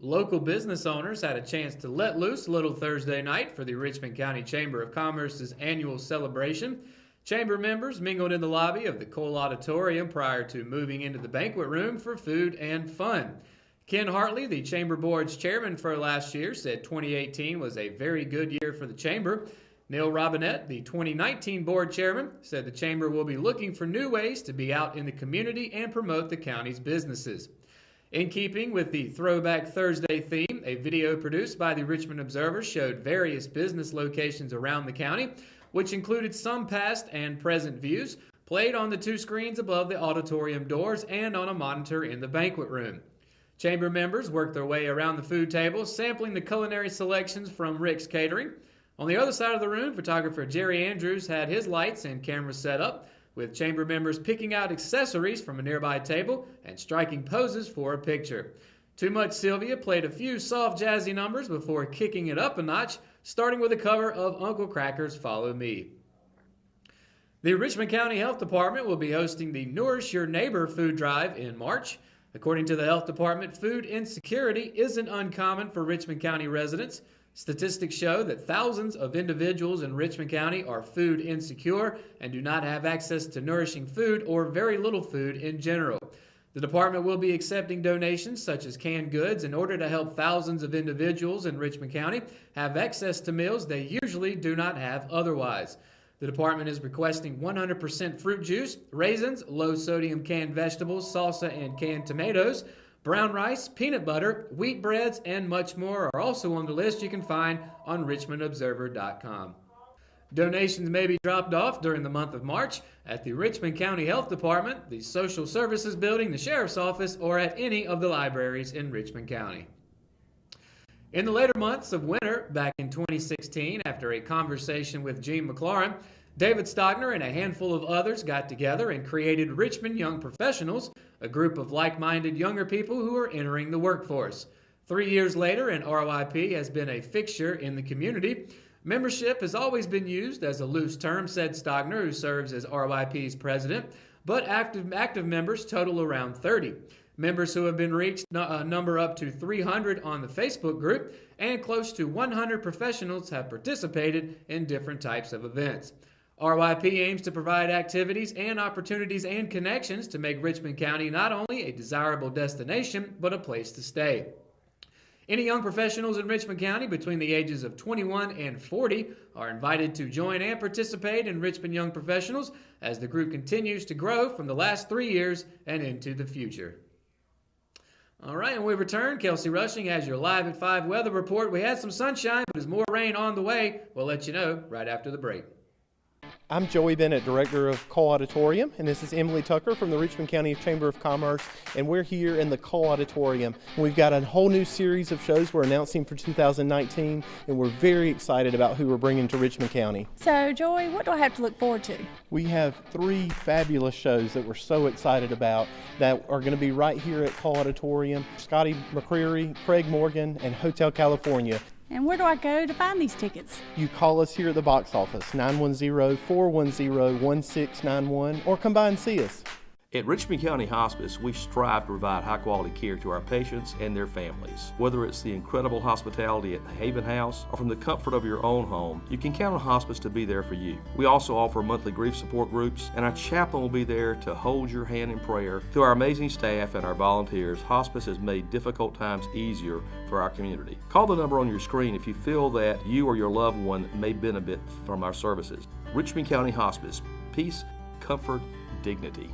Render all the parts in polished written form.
Local business owners had a chance to let loose a little Thursday night for the Richmond County Chamber of Commerce's annual celebration. Chamber members mingled in the lobby of the Cole Auditorium prior to moving into the banquet room for food and fun. Ken Hartley, the Chamber Board's chairman for last year, said 2018 was a very good year for the Chamber. Neil Robinette, the 2019 board chairman, said the Chamber will be looking for new ways to be out in the community and promote the county's businesses. In keeping with the Throwback Thursday theme, a video produced by the Richmond Observer showed various business locations around the county, which included some past and present views, played on the two screens above the auditorium doors and on a monitor in the banquet room. Chamber members worked their way around the food table, sampling the culinary selections from Rick's Catering. On the other side of the room, photographer Jerry Andrews had his lights and cameras set up, with chamber members picking out accessories from a nearby table and striking poses for a picture. Too Much Sylvia played a few soft jazzy numbers before kicking it up a notch, starting with a cover of Uncle Kracker's Follow Me. The Richmond County Health Department will be hosting the Nourish Your Neighbor food drive in March. According to the Health Department, food insecurity isn't uncommon for Richmond County residents. Statistics show that thousands of individuals in Richmond County are food insecure and do not have access to nourishing food or very little food in general. The department will be accepting donations such as canned goods in order to help thousands of individuals in Richmond County have access to meals they usually do not have otherwise. The department is requesting 100% fruit juice, raisins, low-sodium canned vegetables, salsa and canned tomatoes, brown rice, peanut butter, wheat breads, and much more are also on the list you can find on richmondobserver.com. Donations may be dropped off during the month of March at the Richmond County Health Department, the Social Services Building, the Sheriff's Office, or at any of the libraries in Richmond County. In the later months of winter, back in 2016, after a conversation with Gene McLaurin, David Stockner and a handful of others got together and created Richmond Young Professionals, a group of like-minded younger people who are entering the workforce. 3 years later, and RYP has been a fixture in the community. Membership has always been used as a loose term, said Stockner, who serves as RYP's president, but active members total around 30. Members who have been reached number up to 300 on the Facebook group, and close to 100 professionals have participated in different types of events. RYP aims to provide activities and opportunities and connections to make Richmond County not only a desirable destination, but a place to stay. Any young professionals in Richmond County between the ages of 21 and 40 are invited to join and participate in Richmond Young Professionals as the group continues to grow from the last 3 years and into the future. All right, and we return. Kelsey Rushing has your Live at 5 weather report. We had some sunshine, but there's more rain on the way. We'll let you know right after the break. I'm Joey Bennett, Director of Cole Auditorium, and this is Emily Tucker from the Richmond County Chamber of Commerce, and we're here in the Cole Auditorium. We've got a whole new series of shows we're announcing for 2019, and we're very excited about who we're bringing to Richmond County. So, Joey, what do I have to look forward to? We have 3 fabulous shows that we're so excited about that are going to be right here at Cole Auditorium. Scotty McCreary, Craig Morgan, and Hotel California. And where do I go to find these tickets? You call us here at the box office, 910-410-1691, or come by and see us. At Richmond County Hospice, we strive to provide high-quality care to our patients and their families. Whether it's the incredible hospitality at the Haven House or from the comfort of your own home, you can count on Hospice to be there for you. We also offer monthly grief support groups, and our chaplain will be there to hold your hand in prayer. Through our amazing staff and our volunteers, Hospice has made difficult times easier for our community. Call the number on your screen if you feel that you or your loved one may benefit from our services. Richmond County Hospice. Peace, comfort, dignity.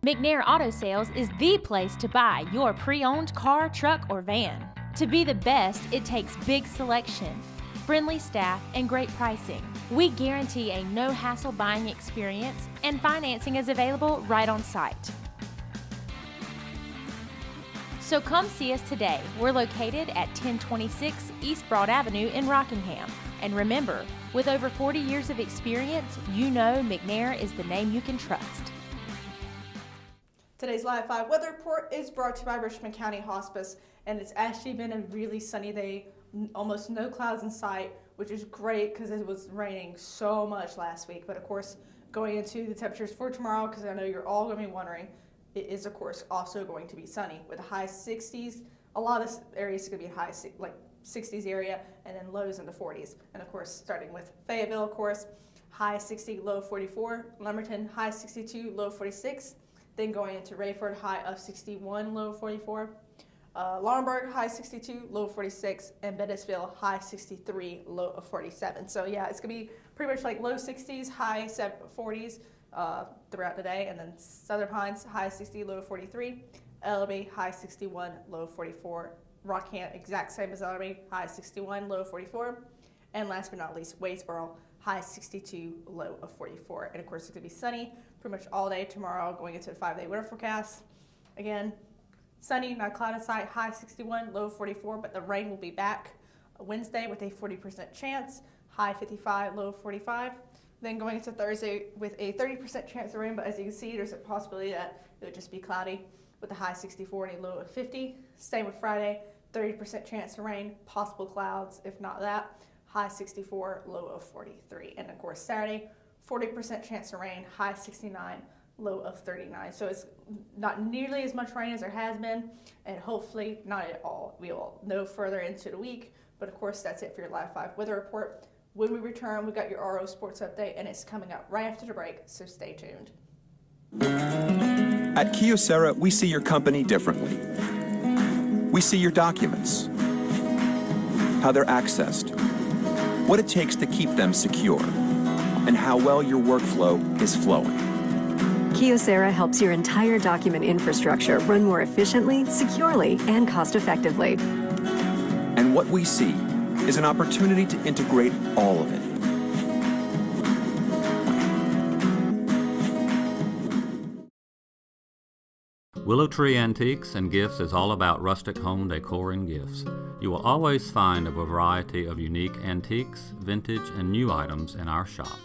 McNair Auto Sales is the place to buy your pre-owned car, truck, or van. To be the best, it takes big selection, friendly staff, and great pricing. We guarantee a no-hassle buying experience, and financing is available right on site. So come see us today. We're located at 1026 East Broad Avenue in Rockingham. And remember, with over 40 years of experience, you know McNair is the name you can trust. Today's Live 5 weather report is brought to you by Richmond County Hospice, and it's actually been a really sunny day, almost no clouds in sight, which is great because it was raining so much last week. But of course, going into the temperatures for tomorrow, because I know you're all going to be wondering, it is of course also going to be sunny with a high 60s, a lot of this area is going to be high, like 60s area, and then lows in the 40s. And of course, starting with Fayetteville, of course, high 60, low 44. Lumberton, high 62, low 46. Then going into Rayford, high of 61, low 44. Laurinburg, high 62, low 46, and Bennettsville, high 63, low of 47. So yeah, it's gonna be pretty much like low 60s, high 40s throughout the day, and then Southern Pines, high 60, low 43, Ellerby, high 61, low 44, Rockham, exact same as Ellerby, high 61, low 44, and last but not least, Wadesboro, high 62, low of 44. And of course, it's gonna be sunny pretty much all day tomorrow, going into a 5-day winter forecast. Again, sunny, not clouded sight, high 61, low 44, but the rain will be back Wednesday with a 40% chance, high 55, low 45. Then going into Thursday with a 30% chance of rain, but as you can see, there's a possibility that it would just be cloudy with a high 64 and a low of 50. Same with Friday, 30% chance of rain, possible clouds, if not that, high 64, low of 43. And of course, Saturday, 40% chance of rain, high 69, low of 39. So it's not nearly as much rain as there has been, and hopefully not at all. We will know further into the week, but of course that's it for your Live 5 weather report. When we return, we've got your RO Sports Update, and it's coming up right after the break, so stay tuned. At Kyocera, we see your company differently. We see your documents, how they're accessed, what it takes to keep them secure, and how well your workflow is flowing. Kyocera helps your entire document infrastructure run more efficiently, securely, and cost-effectively. And what we see is an opportunity to integrate all of it. Willow Tree Antiques and Gifts is all about rustic home decor and gifts. You will always find a variety of unique antiques, vintage, and new items in our shop.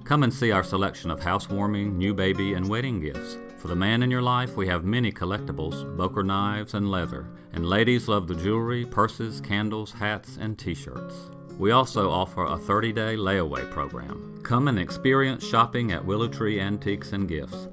Come and see our selection of housewarming, new baby, and wedding gifts. For the man in your life, we have many collectibles, Boker knives, and leather. And ladies love the jewelry, purses, candles, hats, and t-shirts. We also offer a 30-day layaway program. Come and experience shopping at Willow Tree Antiques and Gifts.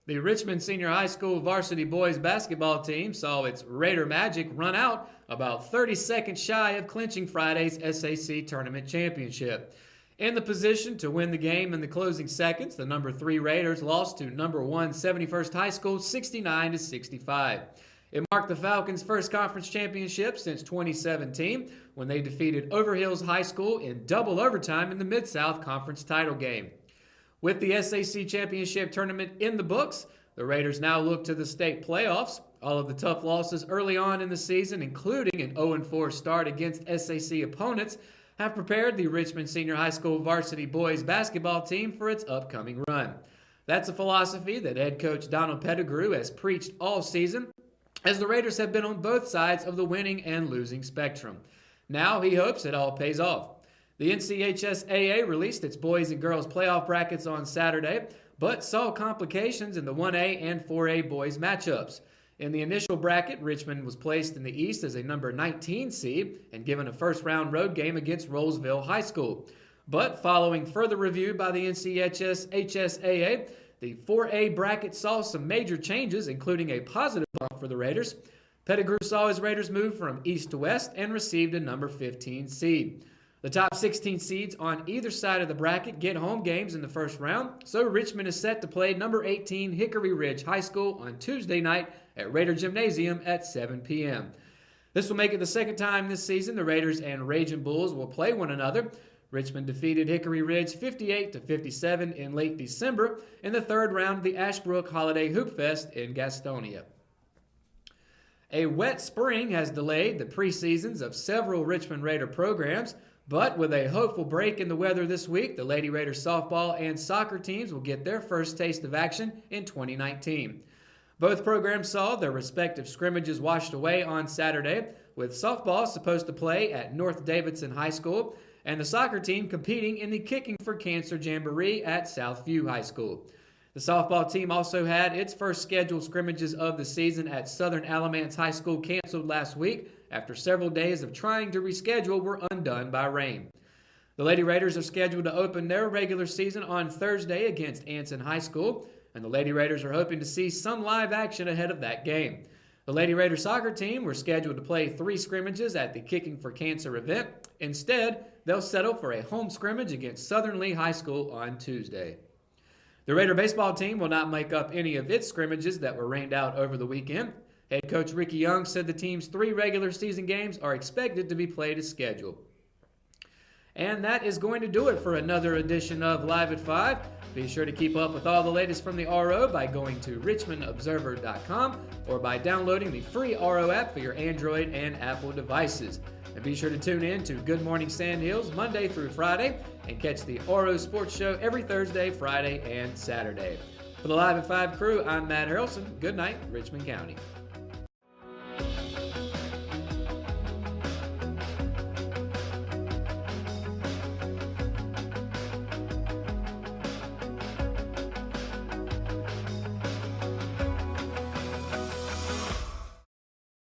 The Richmond Senior High School varsity boys basketball team saw its Raider Magic run out about 30 seconds shy of clinching Friday's SAC Tournament Championship. In the position to win the game in the closing seconds, the number 3 Raiders lost to number 1 71st High School 69-65. It marked the Falcons' first conference championship since 2017 when they defeated Overhills High School in double overtime in the Mid-South Conference title game. With the SAC Championship Tournament in the books, the Raiders now look to the state playoffs. All of the tough losses early on in the season, including an 0-4 start against SAC opponents, have prepared the Richmond Senior High School varsity boys basketball team for its upcoming run. That's a philosophy that head coach Donald Pettigrew has preached all season, as the Raiders have been on both sides of the winning and losing spectrum. Now he hopes it all pays off. The NCHSAA released its boys and girls playoff brackets on Saturday, but saw complications in the 1A and 4A boys matchups. In the initial bracket, Richmond was placed in the East as a number 19 seed and given a first-round road game against Rollsville High School. But following further review by the NCHSAA, the 4A bracket saw some major changes, including a positive bump for the Raiders. Pettigrew saw his Raiders move from East to West and received a number 15 seed. The top 16 seeds on either side of the bracket get home games in the first round, so Richmond is set to play number 18 Hickory Ridge High School on Tuesday night at Raider Gymnasium at 7 p.m. This will make it the second time this season the Raiders and Raging Bulls will play one another. Richmond defeated Hickory Ridge 58-57 in late December in the third round of the Ashbrook Holiday Hoop Fest in Gastonia. A wet spring has delayed the preseasons of several Richmond Raider programs, but with a hopeful break in the weather this week, the Lady Raiders softball and soccer teams will get their first taste of action in 2019. Both programs saw their respective scrimmages washed away on Saturday, with softball supposed to play at North Davidson High School and the soccer team competing in the Kicking for Cancer Jamboree at Southview High School. The softball team also had its first scheduled scrimmages of the season at Southern Alamance High School canceled last week after several days of trying to reschedule were undone by rain. The Lady Raiders are scheduled to open their regular season on Thursday against Anson High School, and the Lady Raiders are hoping to see some live action ahead of that game. The Lady Raider soccer team were scheduled to play 3 scrimmages at the Kicking for Cancer event. Instead, they'll settle for a home scrimmage against Southern Lee High School on Tuesday. The Raider baseball team will not make up any of its scrimmages that were rained out over the weekend. Head coach Ricky Young said the team's 3 regular season games are expected to be played as scheduled. And that is going to do it for another edition of Live at 5. Be sure to keep up with all the latest from the RO by going to richmondobserver.com or by downloading the free RO app for your Android and Apple devices. And be sure to tune in to Good Morning Sand Hills Monday through Friday and catch the RO Sports Show every Thursday, Friday, and Saturday. For the Live at 5 crew, I'm Matt Harrelson. Good night, Richmond County.